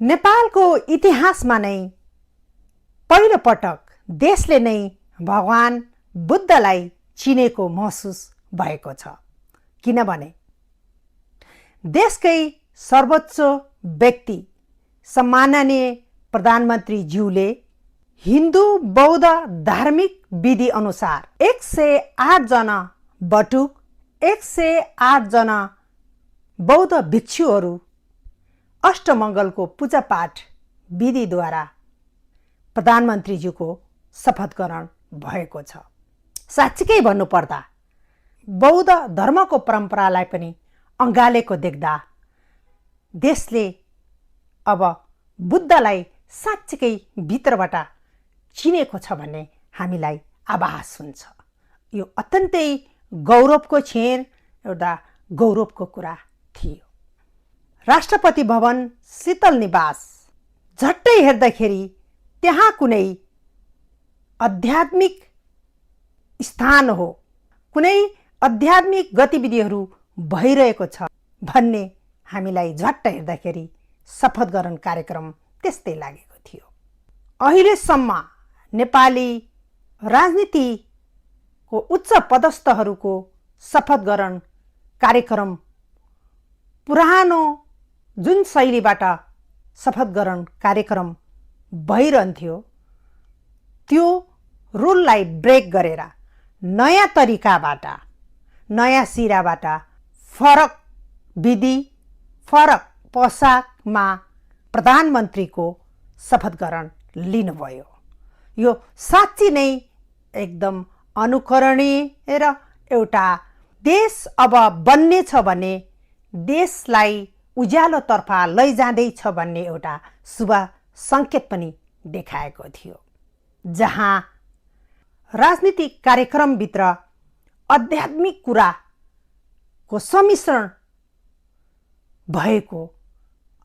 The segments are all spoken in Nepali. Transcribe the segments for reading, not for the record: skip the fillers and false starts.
नेपालको इतिहासमा नै पहिलो पटक देशले नै भगवान बुद्धलाई चिनेको महसुस भएको छ। किनभने देशकै सर्वोच्च व्यक्ति सम्माननीय प्रधानमन्त्रीज्यूले हिन्दू बौद्ध धार्मिक विधि अनुसार 108 जना बटुक 108 जना बौद्ध भिक्षुहरू अष्टमङ्गलको पूजापाठ विधिद्वारा प्रधानमन्त्रीज्यूको शपथ ग्रहण भएको छ। साँच्चीकै भन्नुपर्दा बौद्ध धर्मको परम्परालाई पनि अँगालेको देख्दा देशले अब बुद्धलाई साँच्चीकै भित्रबाट चिनेको छ भन्ने हामीलाई आभास हुन्छ। यो अत्यन्तै गौरवको क्षण, एउटा गौरवको कुरा थियो। राष्ट्रपति भवन शीतल निवास झट्टै हेर्दाखेरि त्यहाँ कुनै आध्यात्मिक स्थान हो, कुनै आध्यात्मिक गतिविधिहरू भइरहेको छ भन्ने हामीलाई झट्ट हेर्दाखेरि शपथ ग्रहण कार्यक्रम त्यस्तै लागेको थियो। अहिलेसम्म नेपाली राजनीतिको उच्च पदस्थहरूको शपथ ग्रहण कार्यक्रम पुरानो जुन शैलीबाट शपथ ग्रहण कार्यक्रम भइरहन्थ्यो त्यो रुललाई ब्रेक गरेर नयाँ तरिकाबाट, नयाँ सिराबाट, फरक विधि, फरक पोसाकमा प्रधानमन्त्रीको शपथ ग्रहण लिनुभयो। यो साँच्ची नै एकदम अनुकरणीय र एउटा देश अब बन्ने छ भने, देशलाई उज्यालोतर्फ लैजाँदैछ भन्ने एउटा शुभ सङ्केत पनि देखाएको थियो। जहाँ राजनीतिक कार्यक्रमभित्र आध्यात्मिक कुराको सम्मिश्रण भएको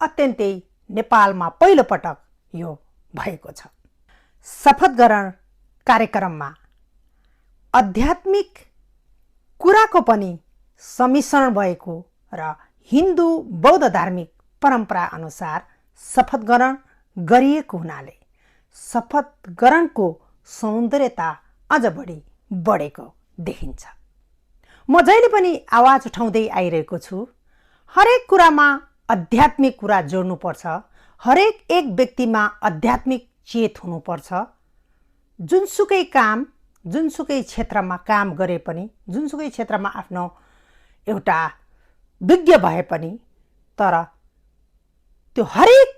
अत्यन्तै नेपालमा पहिलो पटक यो भएको छ। शपथ ग्रहण कार्यक्रममा आध्यात्मिक कुराको पनि सम्मिश्रण भएको र हिन्दू बौद्ध धार्मिक परम्परा अनुसार शपथ ग्रहण गरिएको हुनाले शपथ ग्रहणको सौन्दर्यता अझ बढी बढेको देखिन्छ। म जहिले पनि आवाज उठाउँदै आइरहेको छु, हरेक कुरामा आध्यात्मिक कुरा जोड्नुपर्छ, हरेक एक व्यक्तिमा आध्यात्मिक चेत हुनुपर्छ। जुनसुकै काम, जुनसुकै क्षेत्रमा काम गरे पनि, जुनसुकै क्षेत्रमा आफ्नो एउटा विज्ञ भए पनि, तर त्यो हरेक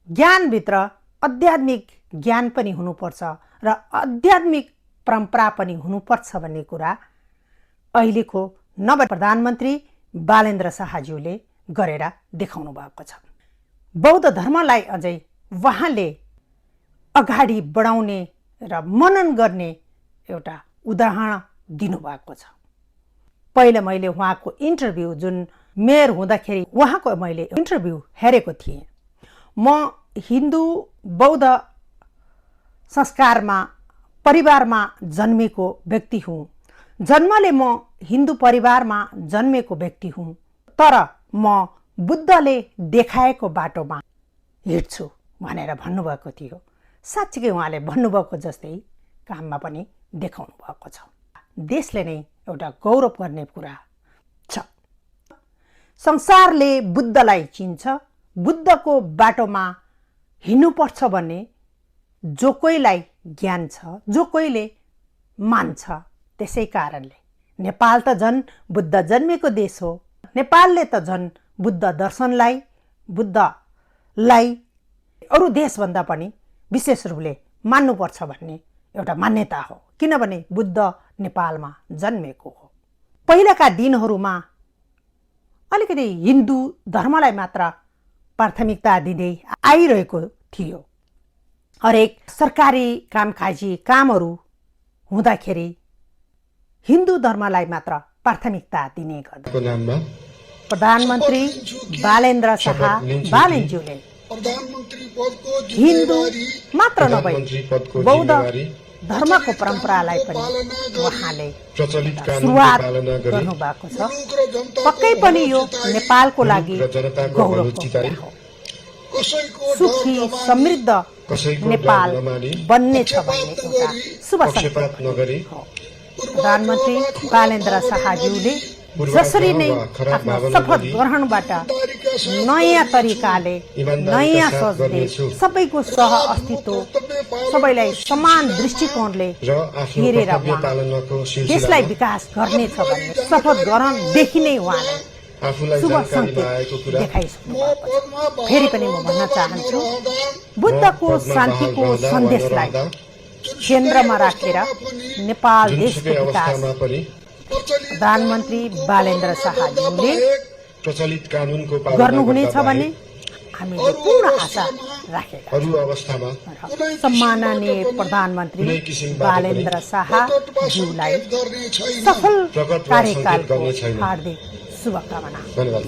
ज्ञानभित्र आध्यात्मिक ज्ञान पनि हुनुपर्छ र आध्यात्मिक परम्परा पनि हुनुपर्छ भन्ने कुरा अहिलेको नव प्रधानमन्त्री बालेन्द्र शाहज्यूले गरेर देखाउनु भएको छ। बौद्ध धर्मलाई अझै उहाँले अगाडि बढाउने र मनन गर्ने एउटा उदाहरण दिनुभएको छ। पहिले मैले उहाँको इन्टरभ्यू, जुन मेयर हुँदाखेरि उहाँको मैले इन्टरभ्यू हेरेको थिएँ। म हिन्दू बौद्ध संस्कारमा परिवारमा जन्मेको व्यक्ति हुँ, जन्मले म हिन्दू परिवारमा जन्मेको व्यक्ति हुँ, तर म बुद्धले देखाएको बाटोमा हिँड्छु भनेर भन्नुभएको थियो। साँच्चीकै उहाँले भन्नुभएको जस्तै काममा पनि देखाउनु भएको छ। देशले नै एउटा गौरव गर्ने कुरा छ। संसारले बुद्धलाई चिन्छ, बुद्धको बाटोमा हिँड्नुपर्छ भन्ने जो कोहीलाई ज्ञान छ, जो कोहीले मान्छ। त्यसै कारणले नेपाल त झन् बुद्ध जन्मेको देश हो। नेपालले त झन् बुद्ध दर्शनलाई, बुद्धलाई अरू देशभन्दा पनि विशेष रूपले मान्नुपर्छ भन्ने एउटा मान्यता हो। किनभने बुद्ध नेपालमा जन्मेको हो। पहिलाका दिनहरूमा अलिकति हिन्दू धर्मलाई मात्र प्राथमिकता दिँदै आइरहेको थियो। हरेक सरकारी कामकाजी कामहरू हुँदाखेरि हिन्दू धर्मलाई मात्र प्राथमिकता दिने गर्दछ। प्रधानमन्त्री बालेन्द्र शाह बालेनज्यूले हिन्दू मात्र नभई बौद्ध धर्मको परम्परालाई पनि उहाँले सुरुवात गर्नुभएको छ। पक्कै पनि यो नेपालको लागि गौरवको कुरा हो। सुखी समृद्ध नेपाल बन्नेछ भन्ने एउटा शुभ पक्षपात नगरी प्रधानमन्त्री बालेन्द्र शाहज्यूले जसरी नै आफ्नो शपथ ग्रहणबाट नयाँ तरिकाले नयाँ सोचले सबैको सह अस्तित्व सबैलाई समान दृष्टिकोणले हेरेर देशलाई विकास गर्नेछ भन्ने शपथ ग्रहणदेखि नै उहाँले शुभ सङ्केत देखाइसक्नु भएको छ। फेरि पनि म भन्न चाहन्छु, बुद्धको शान्तिको सन्देशलाई केन्द्रमा राखेर नेपाल देशको विकास प्रधानमन्त्री बालेन्द्र शाहज्यूले प्रचलित कानुनको गर्नुहुनेछ भन्ने हामीले पूर्ण आशा राखेका अरू अवस्थामा सम्माननीय प्रधानमन्त्री बालेन्द्र शाहज्यूलाई सफल कार्यकालको हार्दिक शुभकामना। धन्यवाद।